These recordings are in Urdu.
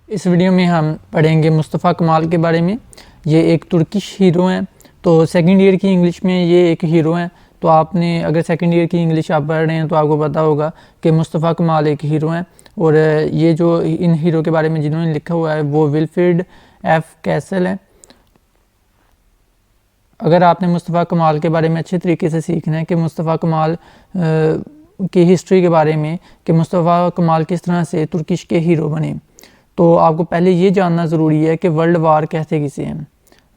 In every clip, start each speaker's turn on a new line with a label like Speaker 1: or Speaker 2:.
Speaker 1: اس ویڈیو میں ہم پڑھیں گے مصطفیٰ کمال کے بارے میں۔ یہ ایک ترکش ہیرو ہیں، تو سیکنڈ ایئر کی انگلش میں یہ ایک ہیرو ہیں۔ تو آپ نے اگر سیکنڈ ایئر کی انگلش آپ پڑھ رہے ہیں تو آپ کو پتہ ہوگا کہ مصطفیٰ کمال ایک ہیرو ہیں، اور یہ جو ان ہیرو کے بارے میں جنہوں نے لکھا ہوا ہے وہ ولفریڈ ایف کیسل ہیں۔ اگر آپ نے مصطفیٰ کمال کے بارے میں اچھے طریقے سے سیکھنا ہے کہ مصطفیٰ کمال کی ہسٹری کے بارے میں کہ مصطفیٰ کمال کس طرح سے ترکش کے ہیرو بنے، تو آپ کو پہلے یہ جاننا ضروری ہے کہ ورلڈ وار کہتے کسے ہیں۔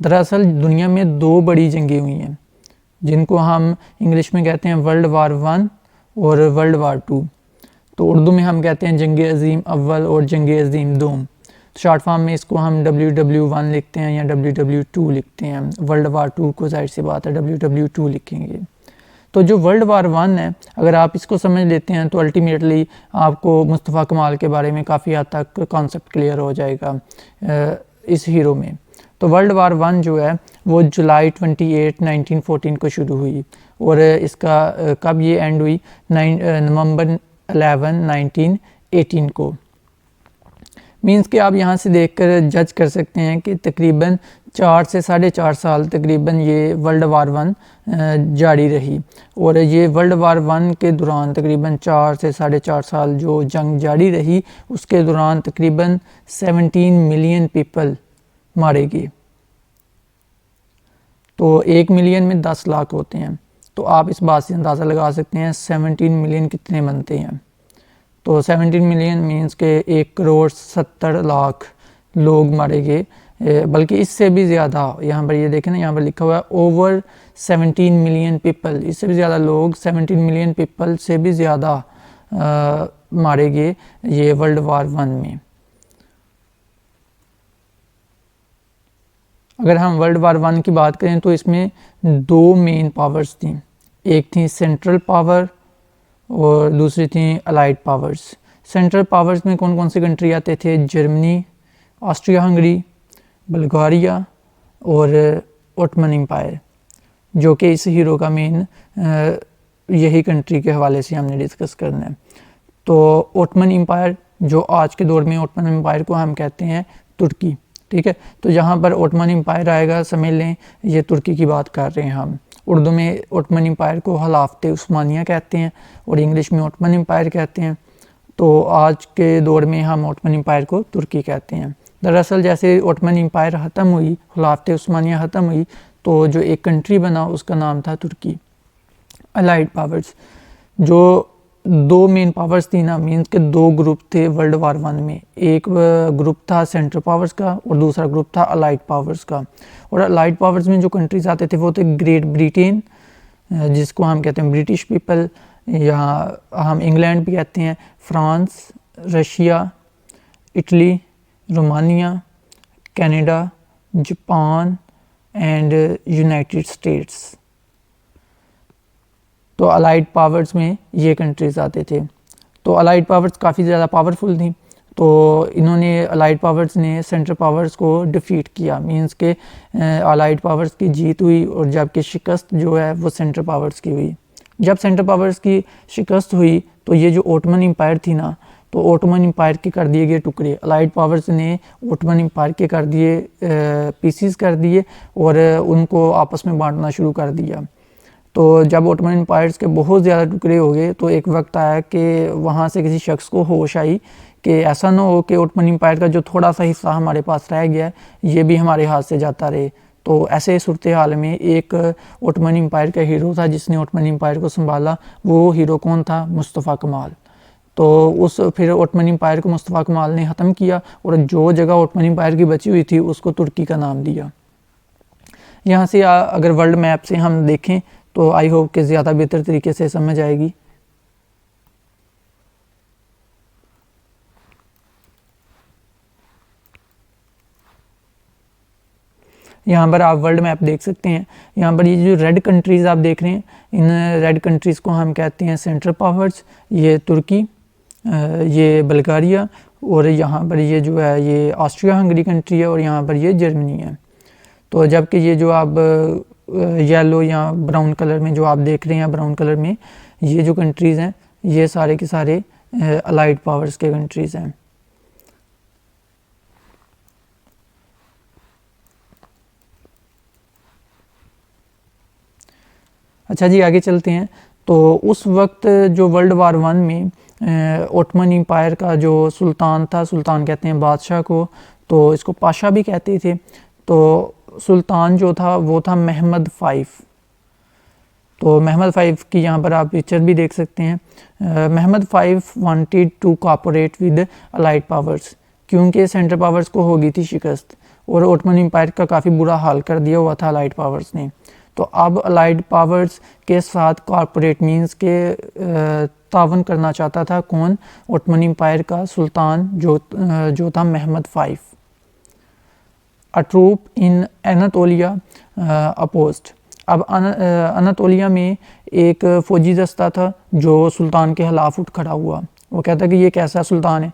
Speaker 1: دراصل دنیا میں دو بڑی جنگیں ہوئی ہیں جن کو ہم انگلش میں کہتے ہیں ورلڈ وار 1 اور ورلڈ وار 2، تو اردو میں ہم کہتے ہیں جنگ عظیم اول اور جنگ عظیم دوم۔ شارٹ فارم میں اس کو ہم WW1 لکھتے ہیں یا WW2 لکھتے ہیں۔ ورلڈ وار 2 کو ظاہر سی بات ہے WW2 لکھیں گے۔ تو جو ورلڈ وار 1 ہے، اگر آپ اس کو سمجھ لیتے ہیں تو الٹیمیٹلی آپ کو مصطفیٰ کمال کے بارے میں کافی حد تک کانسیپٹ کلیئر ہو جائے گا اس ہیرو میں۔ تو ورلڈ وار 1 جو ہے وہ جولائی 28 1914 کو شروع ہوئی، اور اس کا کب یہ اینڈ ہوئی، نومبر 11 1918 کو۔ مینس کہ آپ یہاں سے دیکھ کر جج کر سکتے ہیں کہ تقریباً 4 سے 4.5 سال تقریباً یہ ورلڈ وار 1 جاری رہی، اور یہ ورلڈ وار 1 کے دوران تقریباً 4 سے 4.5 سال جو جنگ جاری رہی، اس کے دوران تقریباً 17 ملین پیپل مارے گئے۔ تو 1 ملین میں 10 لاکھ ہوتے ہیں، تو آپ اس بات سے اندازہ لگا سکتے ہیں 17 ملین کتنے بنتے ہیں۔ تو 17 ملین مینس کہ 1,70,00,000 لوگ مارے گئے، بلکہ اس سے بھی زیادہ۔ یہاں پر یہ دیکھیں نا، یہاں پر لکھا ہوا ہے اوور 17 ملین پیپل، اس سے بھی زیادہ لوگ 17 ملین پیپل سے بھی زیادہ مارے گئے یہ ورلڈ وار 1 میں۔ اگر ہم ورلڈ وار 1 کی بات کریں تو اس میں 2 مین پاورز تھیں، ایک تھی سینٹرل پاور اور دوسری تھیں الائڈ پاورز۔ سینٹرل پاورز میں کون کون سی کنٹری آتے تھے؟ جرمنی، آسٹریا ہنگری، بلغاریہ اور اوٹمن امپائر، جو کہ اس ہیرو کا مین یہی کنٹری کے حوالے سے ہم نے ڈسکس کرنا ہے۔ تو اوٹمن امپائر، جو آج کے دور میں اوٹمن امپائر کو ہم کہتے ہیں ترکی، ٹھیک ہے۔ تو جہاں پر اوٹمن امپائر آئے گا سمجھ لیں یہ ترکی کی بات کر رہے ہیں ہم۔ اردو میں اوٹمن امپائر کو خلافت عثمانیہ کہتے ہیں اور انگلش میں اوٹمن امپائر کہتے ہیں، تو آج کے دور میں ہم اوٹمن امپائر کو ترکی کہتے ہیں۔ دراصل جیسے اوٹمن امپائر ختم ہوئی، خلافت عثمانیہ ختم ہوئی، تو جو ایک کنٹری بنا اس کا نام تھا ترکی۔ الائڈ پاورز، جو 2 مین پاورز تھی نا، مینس کہ 2 گروپ تھے ورلڈ وار 1 میں، ایک گروپ تھا سینٹرل پاورز کا اور دوسرا گروپ تھا الائڈ پاورز کا۔ اور الائڈ پاورز میں جو کنٹریز آتے تھے وہ تھے گریٹ بریٹین، جس کو ہم کہتے ہیں برٹش پیپل، یہاں ہم انگلینڈ بھی کہتے ہیں، France, Russia, Italy, Romania, Canada, Japan and United States. تو الائڈ پاورز میں یہ کنٹریز آتے تھے۔ تو الائڈ پاورز کافی زیادہ پاورفل تھیں، تو انہوں نے الائڈ پاورز نے سینٹرل پاورز کو ڈیفیٹ کیا، مینس کہ الائڈ پاورز کی جیت ہوئی، اور جبکہ شکست جو ہے وہ سینٹرل پاورز کی ہوئی۔ جب سینٹرل پاورز کی شکست ہوئی تو یہ جو اوٹمن امپائر تھی نا، تو اوٹمن امپائر کے کر دیے گئے ٹکڑے، الائڈ پاورز نے اوٹمن امپائر کے کر دیے پیسز کر دیے اور ان کو آپس میں بانٹنا شروع کر دیا۔ تو جب اوٹمن امپائرز کے بہت زیادہ ٹکڑے ہو گئے تو ایک وقت آیا کہ وہاں سے کسی شخص کو ہوش آئی کہ ایسا نہ ہو کہ اوٹمن امپائر کا جو تھوڑا سا حصہ ہمارے پاس رہ گیا ہے یہ بھی ہمارے ہاتھ سے جاتا رہے۔ تو ایسے صورتحال میں ایک اوٹمن امپائر کا ہیرو تھا جس نے اوٹمن امپائر کو سنبھالا، وہ ہیرو کون تھا؟ مصطفیٰ کمال۔ تو پھر اوٹمن امپائر کو مصطفیٰ کمال نے ختم کیا، اور جو جگہ اوٹمن امپائر کی بچی ہوئی تھی اس کو ترکی کا نام دیا۔ یہاں سے اگر ورلڈ میپ سے ہم دیکھیں تو آئی ہوپ کہ زیادہ بہتر طریقے سے سمجھ آئے گی۔ یہاں پر آپ ورلڈ میپ دیکھ سکتے ہیں، یہاں پر یہ جو ریڈ کنٹریز آپ دیکھ رہے ہیں، ان ریڈ کنٹریز کو ہم کہتے ہیں سینٹرل پاورز، یہ ترکی، یہ بلغاریہ، اور یہاں پر یہ جو ہے یہ آسٹریا ہنگری کنٹری ہے، اور یہاں پر یہ جرمنی ہے۔ تو جبکہ یہ جو آپ یلو یا براؤن کلر میں جو آپ دیکھ رہے ہیں، براؤن کلر میں یہ جو کنٹریز ہیں یہ سارے کے سارے الائڈ پاورز کے کنٹریز ہیں۔ اچھا جی آگے چلتے ہیں. تو اس وقت جو ورلڈ وار 1 میں اوٹمن امپائر کا جو سلطان تھا، سلطان کہتے ہیں بادشاہ کو، تو اس کو پاشا بھی کہتے تھے، تو سلطان جو تھا وہ تھا محمد 5. تو محمد 5 کی یہاں پر آپ پکچر بھی دیکھ سکتے ہیں. Muhammad 5 wanted to cooperate with allied powers, کیونکہ سینٹرل پاورز کو ہو گئی تھی شکست، اور اوٹمن امپائر کا کافی برا حال کر دیا ہوا تھا الائڈ پاورز نے. تو اب الائڈ پاورز کے ساتھ کارپوریٹ مینز کے تعاون کرنا چاہتا تھا کون؟ اوٹمن امپائر کا سلطان جو تھا محمد 5. A troop in Anatolia opposed. اب اناتولیا میں ایک فوجی دستہ تھا جو سلطان کے خلاف اٹھ کھڑا ہوا. وہ کہتا ہے کہ یہ کیسا سلطان ہے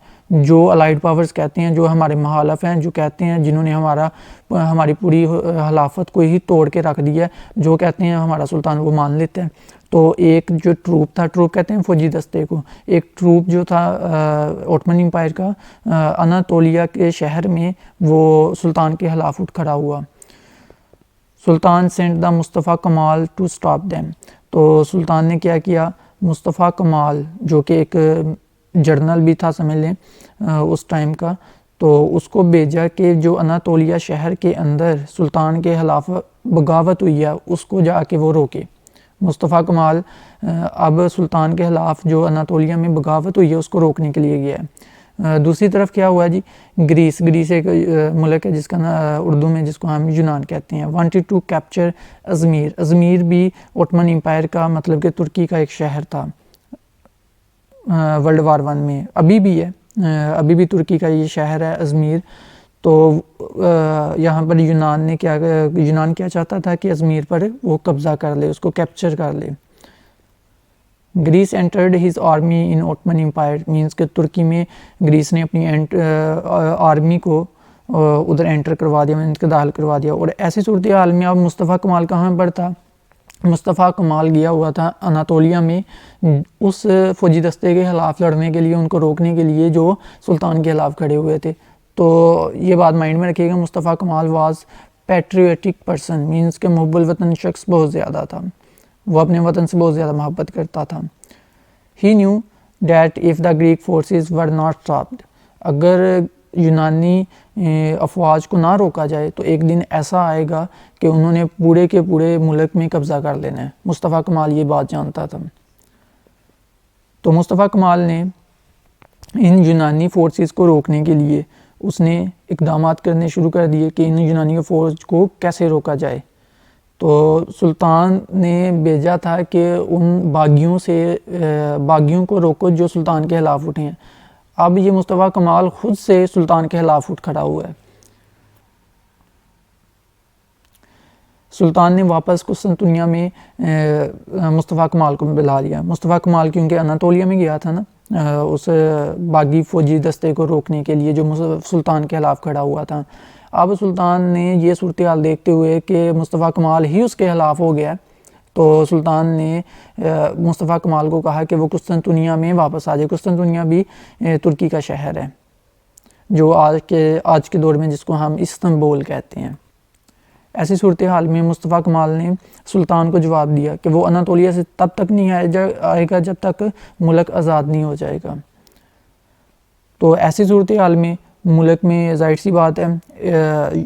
Speaker 1: جو الائڈ پاورز کہتے ہیں، جو ہمارے مخالف ہیں، جو کہتے ہیں جنہوں نے ہماری پوری خلافت کو ہی توڑ کے رکھ دیا ہے، جو کہتے ہیں ہمارا سلطان وہ مان لیتے ہیں. تو ایک جو ٹروپ تھا، ٹروپ کہتے ہیں فوجی دستے کو، ایک ٹروپ جو تھا اوٹمن امپائر کا اناتولیا کے شہر میں وہ سلطان کے خلاف اٹھ کھڑا ہوا. Sultan sent the Mustafa Kamal to stop them. تو سلطان نے کیا کیا؟ مصطفیٰ کمال جو کہ ایک جرنل بھی تھا سمجھ لیں اس ٹائم کا، تو اس کو بھیجا کہ جو اناتولیا شہر کے اندر سلطان کے خلاف بغاوت ہوئی ہے اس کو جا کے وہ روکے. مصطفیٰ کمال اب سلطان کے خلاف جو اناتولیا میں بغاوت ہوئی ہے اس کو روکنے کے لیے گیا ہے. دوسری طرف کیا ہوا جی؟ گریس ایک ملک ہے جس کا اردو میں جس کو ہم یونان کہتے ہیں. Wanted to capture Izmir. Izmir بھی اوٹمن امپائر کا مطلب کہ ترکی کا ایک شہر تھا ورلڈ وار 1 میں، ابھی بھی ہے، ابھی بھی ترکی کا یہ شہر ہے ازمیر. تو یہاں پر یونان کیا چاہتا تھا کہ ازمیر پر وہ قبضہ کر لے، اس کو کیپچر کر لے. گریس انٹرڈ ہز آرمی ان اوٹمن امپائر، مینس کہ ترکی میں گریس نے اپنی آرمی کو ادھر انٹر کروا دیا، مینس کہ داخل کروا دیا. اور ایسی صورتحال میں اب مصطفیٰ کمال کہاں پر تھا؟ مصطفیٰ کمال گیا ہوا تھا اناتولیا میں اس فوجی دستے کے خلاف لڑنے کے لیے، ان کو روکنے کے لیے جو سلطان کے خلاف کھڑے ہوئے تھے. تو یہ بات مائنڈ میں رکھیے گا، مصطفیٰ کمال واز پیٹریوٹک پرسن، مینس کہ محب الوطن شخص بہت زیادہ تھا، وہ اپنے وطن سے بہت زیادہ محبت کرتا تھا. He knew that if the Greek forces were not stopped، اگر یونانی افواج کو نہ روکا جائے تو ایک دن ایسا آئے گا کہ انہوں نے پورے کے پورے ملک میں قبضہ کر لینا ہے. مصطفیٰ کمال یہ بات جانتا تھا. تو مصطفیٰ کمال نے ان یونانی فورسز کو روکنے کے لیے اس نے اقدامات کرنے شروع کر دیے کہ ان یونانی فوج کو کیسے روکا جائے. تو سلطان نے بھیجا تھا کہ ان باغیوں کو روکو جو سلطان کے خلاف اٹھے ہیں. اب یہ مصطفیٰ کمال خود سے سلطان کے خلاف اٹھ کھڑا ہوا ہے. سلطان نے واپس قسطنطنیہ میں مصطفیٰ کمال کو بلا لیا. مصطفیٰ کمال کیونکہ اناتولیا میں گیا تھا نا اس باغی فوجی دستے کو روکنے کے لیے جو سلطان کے خلاف کھڑا ہوا تھا. اب سلطان نے یہ صورتحال دیکھتے ہوئے کہ مصطفیٰ کمال ہی اس کے خلاف ہو گیا، تو سلطان نے مصطفیٰ کمال کو کہا کہ وہ قسطنطنیہ میں واپس آ جائے. قسطنطنیہ بھی ترکی کا شہر ہے جو آج کے دور میں جس کو ہم استنبول کہتے ہیں. ایسی صورتحال میں مصطفیٰ کمال نے سلطان کو جواب دیا کہ وہ اناتولیا سے تب تک نہیں آئے گا جب تک ملک آزاد نہیں ہو جائے گا. تو ایسی صورتحال میں ملک میں ظاہر سی بات ہے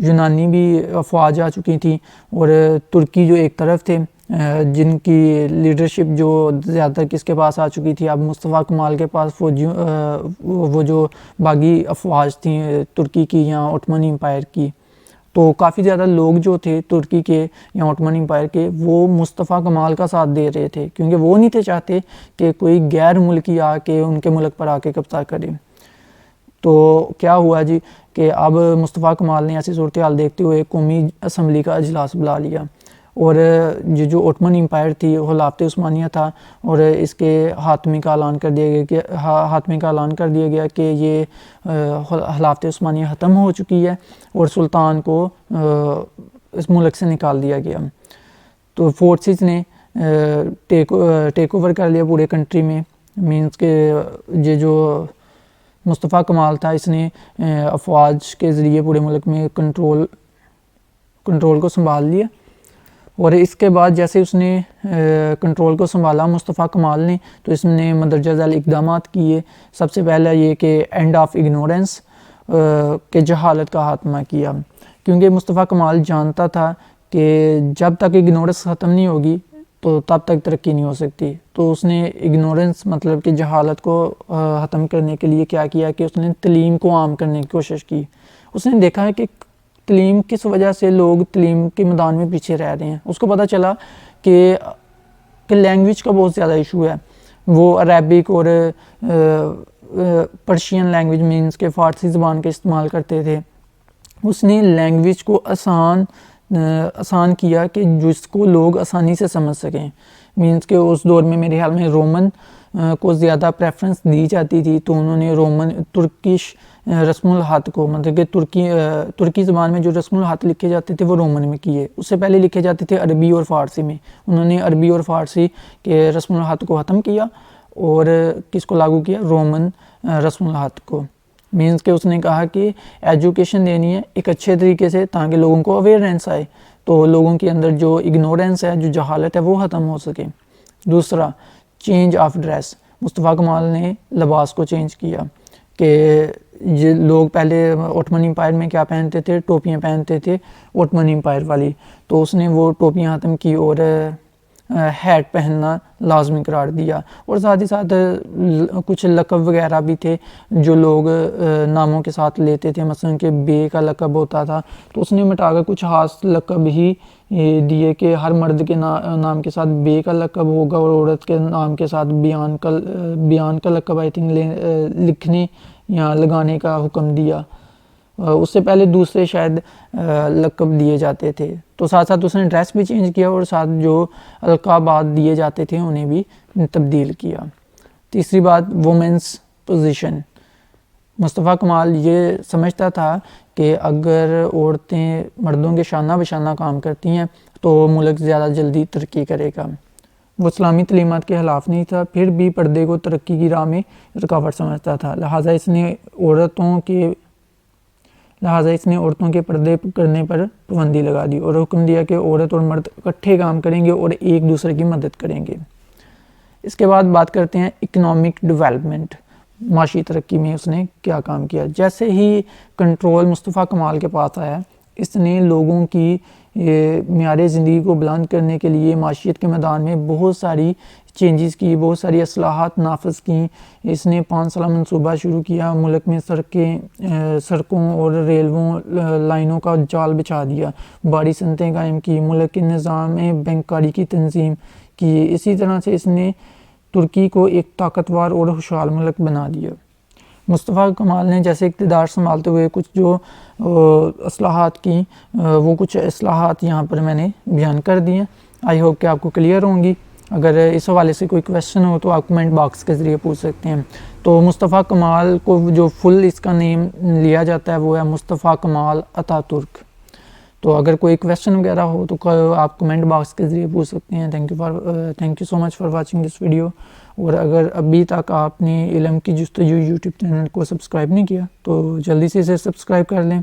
Speaker 1: یونانی بھی افواج آ چکی تھیں اور ترکی جو ایک طرف تھے جن کی لیڈرشپ جو زیادہ تر کس کے پاس آ چکی تھی، اب مصطفیٰ کمال کے پاس وہ جو باغی افواج تھیں ترکی کی یا اوٹمن امپائر کی. تو کافی زیادہ لوگ جو تھے ترکی کے یا اوٹمن امپائر کے وہ مصطفیٰ کمال کا ساتھ دے رہے تھے، کیونکہ وہ نہیں تھے چاہتے کہ کوئی غیر ملکی آ کے ان کے ملک پر آ کے قبضہ کرے. تو کیا ہوا جی کہ اب مصطفیٰ کمال نے ایسی صورتحال دیکھتے ہوئے قومی اسمبلی کا اجلاس بلا لیا، اور یہ جو اوٹمن امپائر تھی خلافت عثمانیہ تھا، اور اس کے خاتمے کا اعلان کر دیا گیا کہ یہ خلافت عثمانیہ ختم ہو چکی ہے اور سلطان کو اس ملک سے نکال دیا گیا. تو فورسز نے ٹیک اوور کر لیا پورے کنٹری میں، مینس کہ یہ جو مصطفیٰ کمال تھا اس نے افواج کے ذریعے پورے ملک میں کنٹرول کو سنبھال لیا. اور اس کے بعد جیسے اس نے کنٹرول کو سنبھالا مصطفیٰ کمال نے، تو اس نے مندرجہ ذیل اقدامات کیے. سب سے پہلا یہ کہ اینڈ آف اگنورنس، کہ جہالت کا خاتمہ کیا، کیونکہ مصطفیٰ کمال جانتا تھا کہ جب تک اگنورنس ختم نہیں ہوگی تو تب تک ترقی نہیں ہو سکتی. تو اس نے اگنورنس مطلب کہ جہالت کو ختم کرنے کے لیے کیا کیا کہ اس نے تعلیم کو عام کرنے کی کوشش کی. اس نے دیکھا ہے کہ تعلیم کس وجہ سے لوگ تعلیم کے میدان میں پیچھے رہ رہے ہیں. اس کو پتہ چلا کہ لینگویج کا بہت زیادہ ایشو ہے. وہ عربک اور پرشین لینگویج مینس کہ فارسی زبان کا استعمال کرتے تھے. اس نے لینگویج کو آسان کیا کہ جس کو لوگ آسانی سے سمجھ سکیں. مینس کہ اس دور میں میرے خیال میں رومن کو زیادہ پریفرنس دی جاتی تھی، تو انہوں نے ترکش رسم الخط کو مطلب کہ ترکی زبان میں جو رسم الخط لکھے جاتے تھے وہ رومن میں کیے. اس سے پہلے لکھے جاتے تھے عربی اور فارسی میں. انہوں نے عربی اور فارسی کے رسم الخط کو ختم کیا اور کس کو لاگو کیا؟ رومن رسم الخط کو. مینس کہ اس نے کہا کہ ایجوکیشن دینی ہے ایک اچھے طریقے سے تاکہ لوگوں کو اویئرنس آئے، تو لوگوں کے اندر جو اگنورنس ہے، جو جہالت ہے، وہ ختم ہو سکے. دوسرا چینج آف ڈریس. مصطفیٰ کمال نے لباس کو چینج کیا کہ لوگ پہلے اوٹمن امپائر میں کیا پہنتے تھے؟ ٹوپیاں پہنتے تھے اوٹمن امپائر والی. تو اس نے وہ ٹوپیاں ختم کی اور ہیٹ پہننا لازمی قرار دیا. اور ساتھ ہی ساتھ کچھ لقب وغیرہ بھی تھے جو لوگ ناموں کے ساتھ لیتے تھے، مثلا کہ بے کا لقب ہوتا تھا، تو اس نے مٹا کر کچھ خاص لقب ہی دیے کہ ہر مرد کے نام کے ساتھ بے کا لقب ہوگا اور عورت کے نام کے ساتھ بیان کا لقب آئی تھنک لکھنے یا لگانے کا حکم دیا. اس سے پہلے دوسرے شاید لقب دیے جاتے تھے. تو ساتھ ساتھ اس نے ڈریس بھی چینج کیا اور ساتھ جو القابات دیے جاتے تھے انہیں بھی تبدیل کیا. تیسری بات وومنس پوزیشن. مصطفیٰ کمال یہ سمجھتا تھا کہ اگر عورتیں مردوں کے شانہ بشانہ کام کرتی ہیں تو ملک زیادہ جلدی ترقی کرے گا. وہ اسلامی تعلیمات کے خلاف نہیں تھا، پھر بھی پردے کو ترقی کی راہ میں رکاوٹ سمجھتا تھا. لہٰذا اس نے عورتوں کے پردے کرنے پر پابندی لگا دی اور حکم دیا کہ عورت اور مرد اکٹھے کام کریں گے اور ایک دوسرے کی مدد کریں گے. اس کے بعد بات کرتے ہیں اکنامک ڈیولپمنٹ. معاشی ترقی میں اس نے کیا کام کیا. جیسے ہی کنٹرول مصطفیٰ کمال کے پاس آیا، اس نے لوگوں کی معیار زندگی کو بلند کرنے کے لیے معیشت کے میدان میں بہت ساری چینجز کی، بہت ساری اصلاحات نافذ کیں. اس نے 5 سالہ منصوبہ شروع کیا، ملک میں سڑکوں اور ریلووں لائنوں کا جال بچھا دیا، بڑی صنعتیں قائم کی، ملک کے نظام بینکاری کی تنظیم کی. اسی طرح سے اس نے ترکی کو ایک طاقتور اور خوشحال ملک بنا دیا. مصطفیٰ کمال نے جیسے اقتدار سنبھالتے ہوئے کچھ جو اصلاحات کی، وہ کچھ اصلاحات یہاں پر میں نے بیان کر دی ہیں. آئی ہوپ کہ آپ کو کلیئر ہوں گی. اگر اس حوالے سے کوئی کویشچن ہو تو آپ کمنٹ باکس کے ذریعے پوچھ سکتے ہیں. تو مصطفیٰ کمال کو جو فل اس کا نیم لیا جاتا ہے وہ ہے مصطفیٰ کمال اتا ترک. تو اگر کوئی کویشچن وغیرہ ہو تو آپ کمنٹ باکس کے ذریعے پوچھ سکتے ہیں. Thank you so much for watching this video. اور اگر ابھی تک آپ نے علم کی جستجو یوٹیوب چینل کو سبسکرائب نہیں کیا تو جلدی سے اسے سبسکرائب کر لیں.